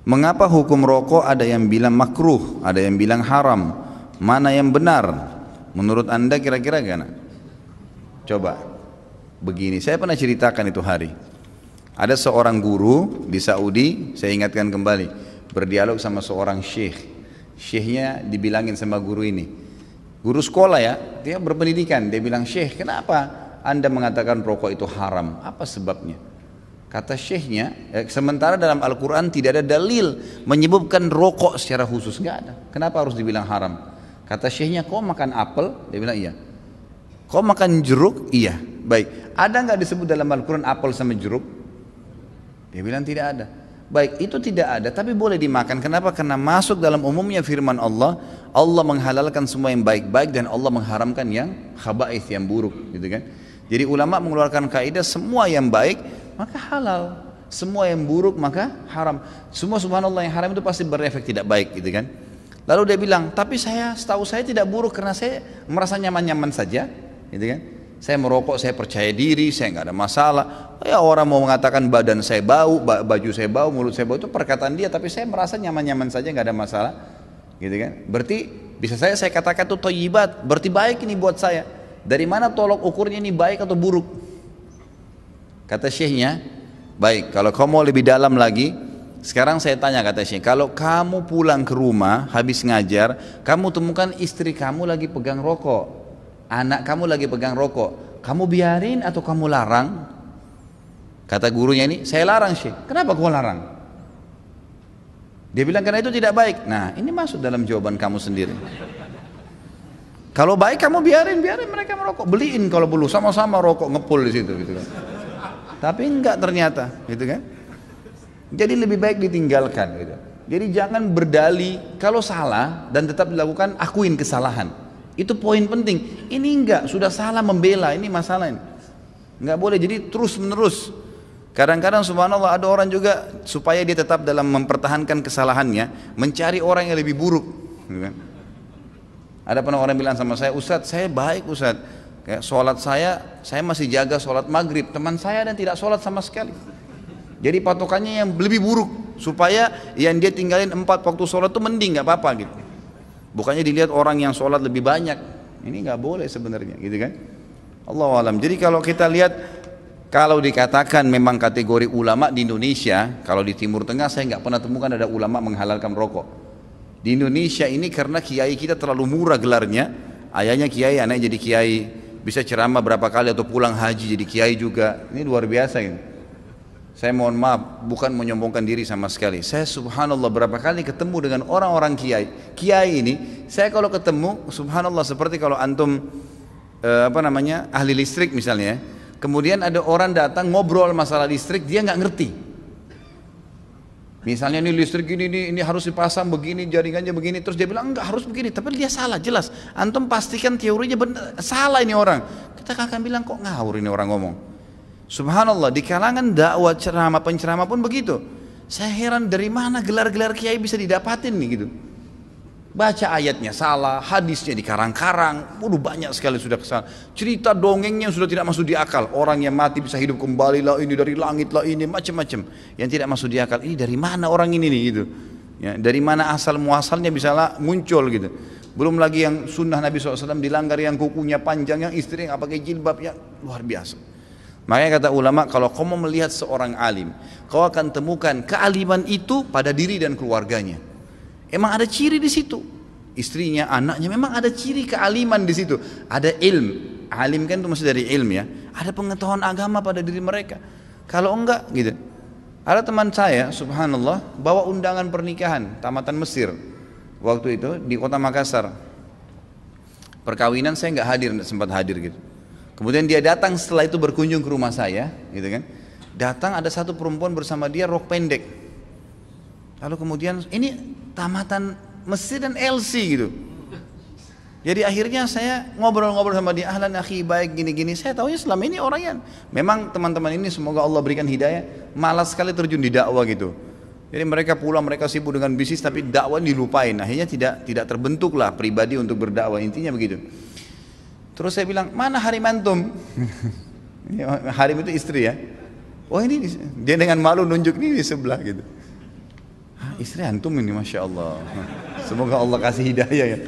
Mengapa hukum rokok ada yang bilang makruh, ada yang bilang haram? Mana yang benar? Menurut Anda kira-kira gimana? Coba. Begini, saya pernah ceritakan itu hari. Ada seorang guru di Saudi, saya ingatkan kembali, berdialog sama seorang syekh. Syekhnya dibilangin sama guru ini. Guru sekolah ya, dia berpendidikan. Dia bilang, "Syekh, kenapa Anda mengatakan rokok itu haram? Apa sebabnya?" Kata syekhnya, sementara dalam Al-Quran tidak ada dalil menyebutkan rokok secara khusus, nggak ada. Kenapa harus dibilang haram? Kata syekhnya, "Kau makan apel?" Dia bilang, "Iya." "Kau makan jeruk?" "Iya." "Baik, ada nggak disebut dalam Al-Quran apel sama jeruk?" Dia bilang, "Tidak ada." "Baik, itu tidak ada, tapi boleh dimakan." Kenapa? Karena masuk dalam umumnya firman Allah, Allah menghalalkan semua yang baik-baik dan Allah mengharamkan yang khaba'ith, yang buruk, gitu kan? Jadi ulama mengeluarkan kaidah semua yang baik maka halal, semua yang buruk maka haram. Semua subhanallah yang haram itu pasti berefek tidak baik, gitu kan? Lalu dia bilang, "Tapi setahu saya tidak buruk karena saya merasa nyaman-nyaman saja," gitu kan? "Saya merokok, saya percaya diri, saya nggak ada masalah." Ya orang mau mengatakan badan saya bau, baju saya bau, mulut saya bau, itu perkataan dia, tapi saya merasa nyaman-nyaman saja, nggak ada masalah, gitu kan? Berarti bisa saya katakan itu thayyibat, berarti baik ini buat saya. Dari mana tolok ukurnya ini baik atau buruk? Kata syekhnya, "Baik, kalau kamu mau lebih dalam lagi, sekarang saya tanya," kata syekh, "kalau kamu pulang ke rumah habis ngajar, kamu temukan istri kamu lagi pegang rokok, anak kamu lagi pegang rokok, kamu biarin atau kamu larang?" Kata gurunya ini, "Saya larang syekh." "Kenapa kau larang?" Dia bilang, "Karena itu tidak baik." Nah, ini masuk dalam jawaban kamu sendiri. Kalau baik kamu biarin mereka merokok, beliin kalau perlu, sama-sama rokok ngepul di situ, gitu kan. Tapi enggak ternyata, gitu kan. Jadi lebih baik ditinggalkan, gitu. Jadi jangan berdalih kalau salah dan tetap dilakukan, akuin kesalahan. Itu poin penting. Ini enggak, sudah salah membela, ini masalah ini. Enggak boleh, jadi terus menerus. Kadang-kadang subhanallah ada orang juga supaya dia tetap dalam mempertahankan kesalahannya, mencari orang yang lebih buruk, gitu kan. Ada pernah orang bilang sama saya, "Ustadz, saya baik Ustadz. Kayak sholat saya masih jaga sholat maghrib, teman saya dan tidak sholat sama sekali." Jadi patokannya yang lebih buruk, supaya yang dia tinggalin 4 waktu sholat itu mending, nggak apa-apa gitu. Bukannya dilihat orang yang sholat lebih banyak, ini nggak boleh sebenarnya, gitu kan? Allahu alam. Jadi kalau kita lihat, kalau dikatakan memang kategori ulama di Indonesia, kalau di Timur Tengah saya nggak pernah temukan ada ulama menghalalkan rokok. Di Indonesia ini karena kiai kita terlalu murah gelarnya, ayahnya kiai, anaknya jadi kiai, bisa ceramah berapa kali atau pulang haji jadi kiai juga. Ini luar biasa ini. Saya mohon maaf, bukan menyombongkan diri sama sekali. Saya subhanallah berapa kali ketemu dengan orang-orang kiai. Kiai ini, saya kalau ketemu subhanallah seperti kalau antum ahli listrik misalnya. Kemudian ada orang datang ngobrol masalah listrik, dia nggak ngerti. Misalnya ini listrik ini harus dipasang begini, jaringannya begini, terus dia bilang enggak harus begini, tapi dia salah jelas. Antum pastikan teorinya benar, salah ini orang. Kita akan bilang kok ngawur ini orang ngomong. Subhanallah, di kalangan dakwah ceramah penceramah pun begitu. Saya heran dari mana gelar-gelar kiai bisa didapatin nih gitu. Baca ayatnya salah, hadisnya dikarang-karang, banyak sekali sudah kesalahan. Cerita dongengnya sudah tidak masuk di akal. Orang yang mati bisa hidup kembali lah, ini dari langit lah, ini macam-macam. Yang tidak masuk di akal, ini dari mana orang ini nih gitu. Ya, dari mana asal muasalnya bisa muncul gitu. Belum lagi yang sunnah Nabi SAW dilanggar, yang kukunya panjang, yang istri yang pakai jilbab, yang luar biasa. Makanya kata ulama, kalau kau mau melihat seorang alim, kau akan temukan kealiman itu pada diri dan keluarganya. Emang ada ciri di situ, istrinya, anaknya, memang ada ciri kealiman di situ. Ada ilm, alim kan itu masih dari ilm ya. Ada pengetahuan agama pada diri mereka. Kalau enggak gitu. Ada teman saya, subhanallah, bawa undangan pernikahan tamatan Mesir waktu itu di kota Makassar. Perkawinan saya nggak hadir, nggak sempat hadir gitu. Kemudian dia datang setelah itu berkunjung ke rumah saya, gitu kan. Datang ada satu perempuan bersama dia rok pendek. Lalu kemudian ini tamatan Mesir dan LC gitu. Jadi akhirnya saya ngobrol-ngobrol sama dia, ahlan akhi, baik gini-gini. Saya tahunya selama ini orang yang memang teman-teman ini semoga Allah berikan hidayah, malas sekali terjun di dakwah gitu. Jadi mereka pulang, mereka sibuk dengan bisnis tapi dakwah dilupain. Akhirnya tidak terbentuklah pribadi untuk berdakwah, intinya begitu. Terus saya bilang, "Mana harim antum?" Harim itu istri ya. Oh ini dia dengan malu nunjuk, ini di sebelah gitu. istri antum ini Masya Allah. Semoga Allah kasih hidayah ya.